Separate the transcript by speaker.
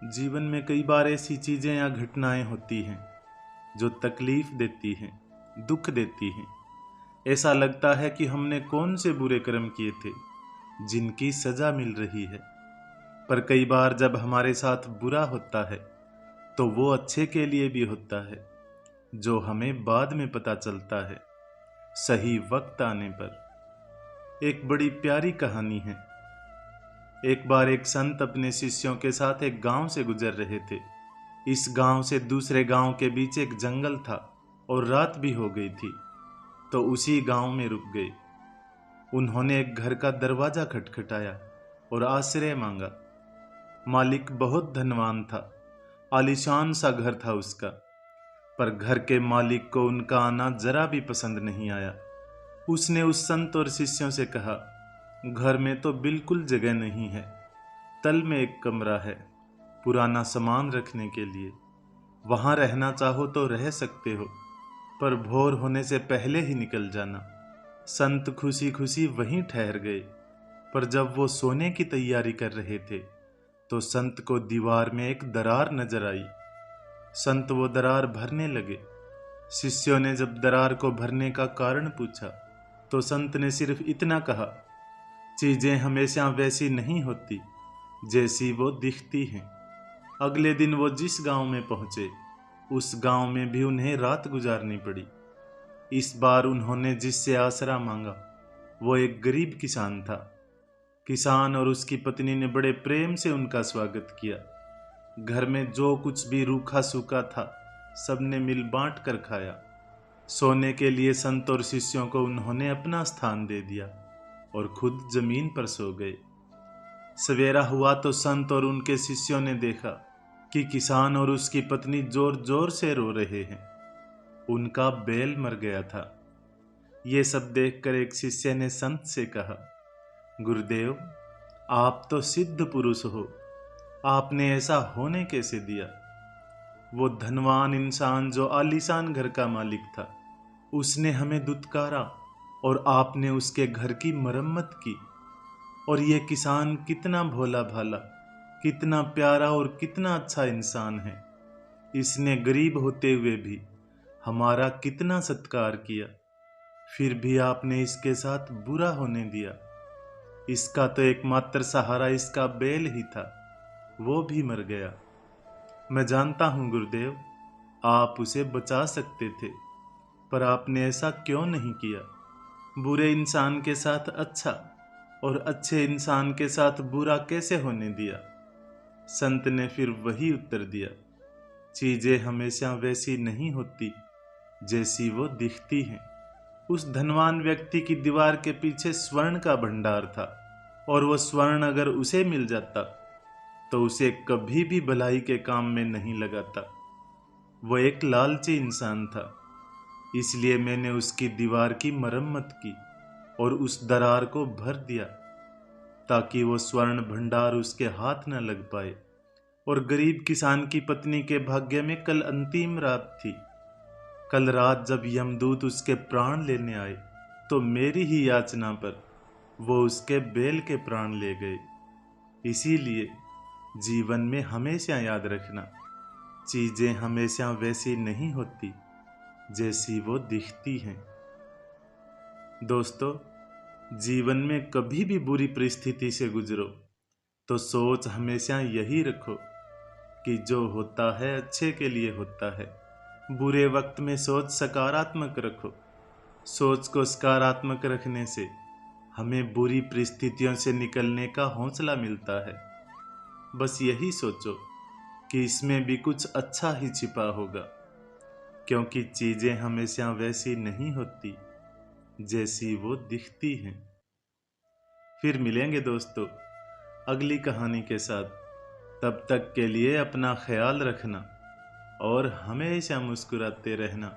Speaker 1: जीवन में कई बार ऐसी चीज़ें या घटनाएं होती हैं जो तकलीफ देती हैं, दुख देती हैं। ऐसा लगता है कि हमने कौन से बुरे कर्म किए थे जिनकी सज़ा मिल रही है। पर कई बार जब हमारे साथ बुरा होता है तो वो अच्छे के लिए भी होता है, जो हमें बाद में पता चलता है, सही वक्त आने पर। एक बड़ी प्यारी कहानी है। एक बार एक संत अपने शिष्यों के साथ एक गांव से गुजर रहे थे। इस गांव से दूसरे गांव के बीच एक जंगल था और रात भी हो गई थी, तो उसी गांव में रुक गए। उन्होंने एक घर का दरवाजा खटखटाया और आश्रय मांगा। मालिक बहुत धनवान था, आलीशान सा घर था उसका, पर घर के मालिक को उनका आना जरा भी पसंद नहीं आया। उसने उस संत और शिष्यों से कहा, घर में तो बिल्कुल जगह नहीं है। तल में एक कमरा है, पुराना सामान रखने के लिए। वहां रहना चाहो तो रह सकते हो, पर भोर होने से पहले ही निकल जाना। संत खुशी खुशी वहीं ठहर गए। पर जब वो सोने की तैयारी कर रहे थे तो संत को दीवार में एक दरार नजर आई। संत वो दरार भरने लगे। शिष्यों ने जब दरार को भरने का कारण पूछा तो संत ने सिर्फ इतना कहा, चीजें हमेशा वैसी नहीं होती जैसी वो दिखती हैं। अगले दिन वो जिस गांव में पहुंचे, उस गांव में भी उन्हें रात गुजारनी पड़ी। इस बार उन्होंने जिससे आसरा मांगा वो एक गरीब किसान था। किसान और उसकी पत्नी ने बड़े प्रेम से उनका स्वागत किया। घर में जो कुछ भी रूखा सूखा था सबने मिल बांट कर खाया। सोने के लिए संत और शिष्यों को उन्होंने अपना स्थान दे दिया और खुद जमीन पर सो गए। सवेरा हुआ तो संत और उनके शिष्यों ने देखा कि किसान और उसकी पत्नी जोर जोर से रो रहे हैं। उनका बैल मर गया था। ये सब देखकर एक शिष्य ने संत से कहा, गुरुदेव, आप तो सिद्ध पुरुष हो, आपने ऐसा होने कैसे दिया? वो धनवान इंसान जो आलीशान घर का मालिक था, उसने हमें दुत्कारा और आपने उसके घर की मरम्मत की। और ये किसान कितना भोला भाला, कितना प्यारा और कितना अच्छा इंसान है। इसने गरीब होते हुए भी हमारा कितना सत्कार किया, फिर भी आपने इसके साथ बुरा होने दिया। इसका तो एकमात्र सहारा इसका बैल ही था, वो भी मर गया। मैं जानता हूं गुरुदेव, आप उसे बचा सकते थे, पर आपने ऐसा क्यों नहीं किया? बुरे इंसान के साथ अच्छा और अच्छे इंसान के साथ बुरा कैसे होने दिया? संत ने फिर वही उत्तर दिया, चीजें हमेशा वैसी नहीं होती जैसी वो दिखती हैं। उस धनवान व्यक्ति की दीवार के पीछे स्वर्ण का भंडार था, और वो स्वर्ण अगर उसे मिल जाता तो उसे कभी भी भलाई के काम में नहीं लगाता। वो एक लालची इंसान था, इसलिए मैंने उसकी दीवार की मरम्मत की और उस दरार को भर दिया, ताकि वो स्वर्ण भंडार उसके हाथ न लग पाए। और गरीब किसान की पत्नी के भाग्य में कल अंतिम रात थी। कल रात जब यमदूत उसके प्राण लेने आए तो मेरी ही याचना पर वो उसके बैल के प्राण ले गए। इसीलिए जीवन में हमेशा याद रखना, चीजें हमेशा वैसी नहीं होती जैसी वो दिखती हैं। दोस्तों, जीवन में कभी भी बुरी परिस्थिति से गुजरो तो सोच हमेशा यही रखो कि जो होता है अच्छे के लिए होता है। बुरे वक्त में सोच सकारात्मक रखो। सोच को सकारात्मक रखने से हमें बुरी परिस्थितियों से निकलने का हौसला मिलता है। बस यही सोचो कि इसमें भी कुछ अच्छा ही छिपा होगा, क्योंकि चीजें हमेशा वैसी नहीं होती जैसी वो दिखती हैं। फिर मिलेंगे दोस्तों अगली कहानी के साथ। तब तक के लिए अपना ख्याल रखना और हमेशा मुस्कुराते रहना।